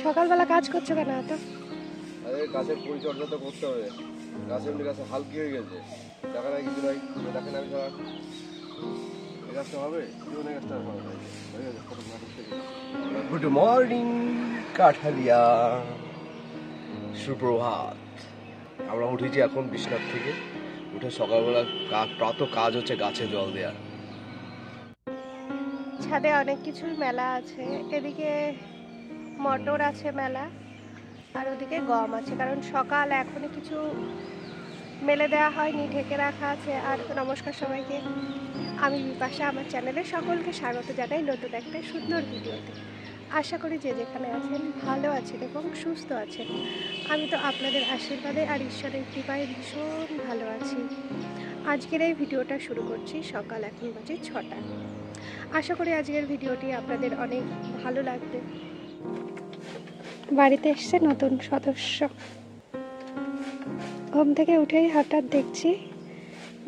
সকালবেলা কাজ করছো কেন এত? আরে গাছের পরিচর্যা তো করতে হবে। গাছে হালকি হয়ে গেছে, দেখা নাই কিছু নাই, দেখেন আমি ধর এই গাছটা হবে, জীবনে গাছটা হবে। গুড মর্নিং কাঠালিয়া, সুপ্রভাত। আমরা উঠেছি এখন বিছনার থেকে, উঠে সকালবেলা প্রাতঃ কাজ হচ্ছে গাছে জল দেওয়া। ছাদে অনেক কিছুর মেলা আছে, এদিকে মটর আছে মেলা, আর ওদিকে গম আছে, কারণ সকাল এখনো কিছু মেলে দেওয়া হয়নি, ঢেকে রাখা আছে। আর নমস্কার সবাইকে, আমি বিপাশা, আমার চ্যানেলে সকলকে স্বাগত জানাই নতুন একটা সুন্দর ভিডিওতে। আশা করি যে যেখানে আছেন ভালো আছেন এবং সুস্থ আছেন। আমি তো আপনাদের আশীর্বাদে আর ঈশ্বরের কৃপায় ভীষণ ভালো আছি। আজকের এই ভিডিওটা শুরু করছি সকাল এখন বাজে 6টা। আশা করি আজকের ভিডিওটি আপনাদের অনেক ভালো লাগবে। বাড়িতে এসছে নতুন সদস্য। ঘুম থেকে উঠেই হঠাৎ দেখছি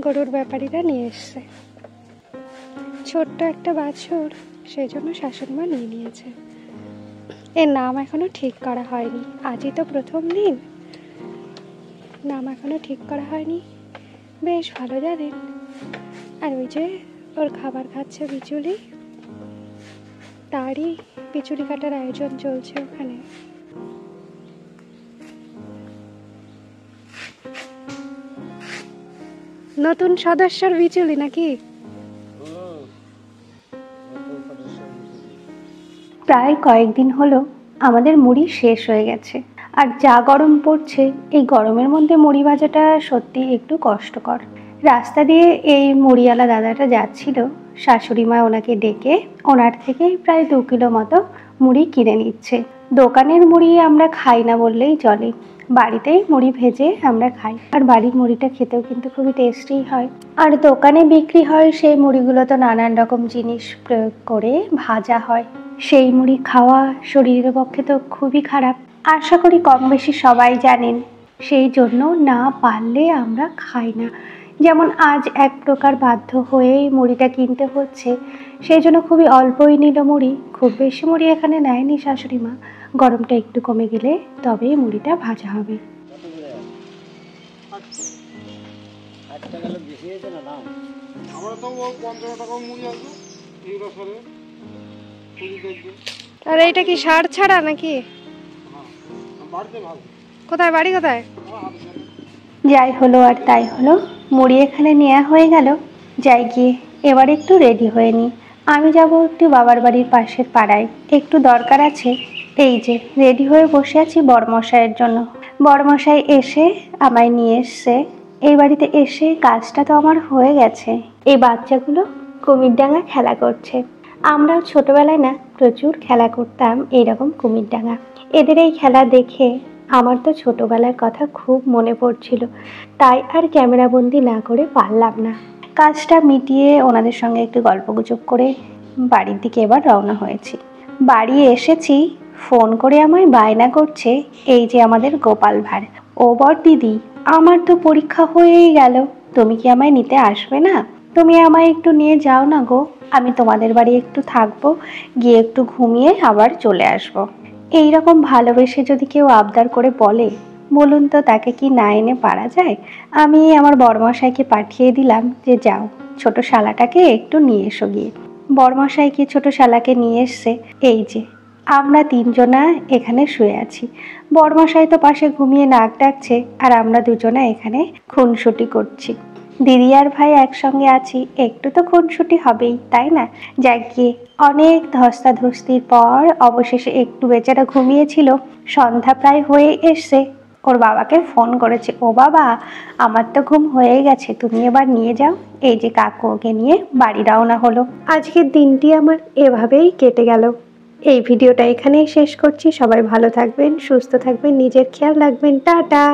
গরুর ব্যাপারীরা নিয়ে এসছে ছোট্ট একটা বাছুর, সেই জন্য শাশুড়িমা নিয়ে নিয়েছে। এর নাম এখনো ঠিক করা হয়নি, আজই তো প্রথম দিন, নাম এখনো ঠিক করা হয়নি। বেশ ভালো জানেন। আর ওই যে ওর খাবার খাচ্ছে বিচুলি, তারই বিচুলি কাটার আয়োজন চলছে ওখানে। নতুন সদস্যর বিচুলি নাকি? প্রায় কয়েকদিন হলো আমাদের মুড়ি শেষ হয়ে গেছে, আর যা গরম পড়ছে এই গরমের মধ্যে মুড়ি ভাজাটা সত্যি একটু কষ্টকর। রাস্তা দিয়ে এই মুড়িওয়ালা দাদাটা যাচ্ছিল, শাশুড়ি মা ওনাকে ডেকে ওনার থেকে প্রায় 2 কিলো মতো মুড়ি কিনে নিচ্ছে। দোকানের মুড়ি আমরা খাই না বললেই চলে, বাড়িতেই মুড়ি ভেজে আমরা খাই, আর বাড়ির মুড়িটা খেতেও কিন্তু খুবই টেস্টি হয়। আর দোকানে বিক্রি হয় সেই মুড়িগুলো তো নানান রকম জিনিস প্রয়োগ করে ভাজা হয়, সেই মুড়ি খাওয়া শরীরের পক্ষে তো খুবই খারাপ। আশা করি কম বেশি সবাই জানেন, সেই জন্য না পারলে আমরা খাই না। যেমন আজ এক প্রকার বাধ্য হয়েই মুড়িটা কিনতে হচ্ছে, সেই জন্য খুবই অল্পই নিল মুড়ি, খুব বেশি মুড়ি এখানে নেয়নি শাশুড়ি মা। গরমটা একটু কমে গেলে তবেই মুড়িটা ভাজা হবে। আর এইটা কি সার ছাড়া নাকি? কোথায় বাড়ি, কোথায়? যাই হলো আর তাই হলো, মুড়ি এখানে নেওয়া হয়ে গেল। যাই গিয়ে এবার একটু রেডি হয়ে নি। আমি যাব একটু বাবার বাড়ির পাশের পাড়ায়, একটু দরকার আছে। এই যে রেডি হয়ে বসে আছি বড়মশাইয়ের জন্য। বড়মশাই এসে আমায় নিয়ে এসছে এই বাড়িতে। এসে কাজটা তো আমার হয়ে গেছে। এই বাচ্চাগুলো কুমিরডাঙ্গা খেলা করছে। আমরাও ছোটবেলায় না প্রচুর খেলা করতাম এইরকম কুমিরডাঙ্গা। এদের এই খেলা দেখে আমার তো ছোটবেলার কথা খুব মনে পড়ছিল, তাই আর ক্যামেরাবন্দি না করে পারলাম না। কাজটা মিটিয়ে ওনাদের সঙ্গে একটু গল্পগুজব করে বাড়ির দিকে এবার রওনা হয়েছি। বাড়ি এসেছি, ফোন করে আমায় বায়না করছে এই যে আমাদের গোপাল ভাঁড়, ও বর দিদি আমার তো পরীক্ষা হয়েই গেল, তুমি কি আমায় নিতে আসবে না? তুমি আমায় একটু নিয়ে যাও না গো, আমি তোমাদের বাড়ি একটু থাকবো, গিয়ে একটু ঘুমিয়ে আবার চলে আসবো। এইরকম ভালোবেসে যদি কেউ আবদার করে বলে, বলুন তো তাকে কি না এনে পারা যায়? আমি আমার বড়মশাইকে পাঠিয়ে দিলাম যে যাও ছোট শালাটাকে একটু নিয়ে এসো গিয়ে। বড়মশাইকে ছোট শালাকে নিয়ে এসছে। এই যে আমরা 3 জনা এখানে শুয়ে আছি, বড়মশাই তো পাশে ঘুমিয়ে নাক ডাকছে, আর আমরা 2 জনা এখানে খুনসুটি করছি। দিদি আর ভাই একসঙ্গে আছি, একটু তো খুনসুটি হবেই, তাই না? যাক গিয়ে অনেক ধস্তাধস্তির পর অবশেষে একটু বেচারা ঘুমিয়েছিল, সন্ধ্যা প্রায় হয়ে এসছে। ওর বাবাকে ফোন করেছে, ও বাবা আমার তো ঘুম হয়ে গেছে, তুমি এবার নিয়ে যাও। এই যে কাকু ওকে নিয়ে বাড়ি রওনা হলো। আজকের দিনটি আমার এভাবেই কেটে গেল। এই ভিডিওটা এখানেই শেষ করছি। সবাই ভালো থাকবেন, সুস্থ থাকবেন, নিজের খেয়াল রাখবেন। টাটা।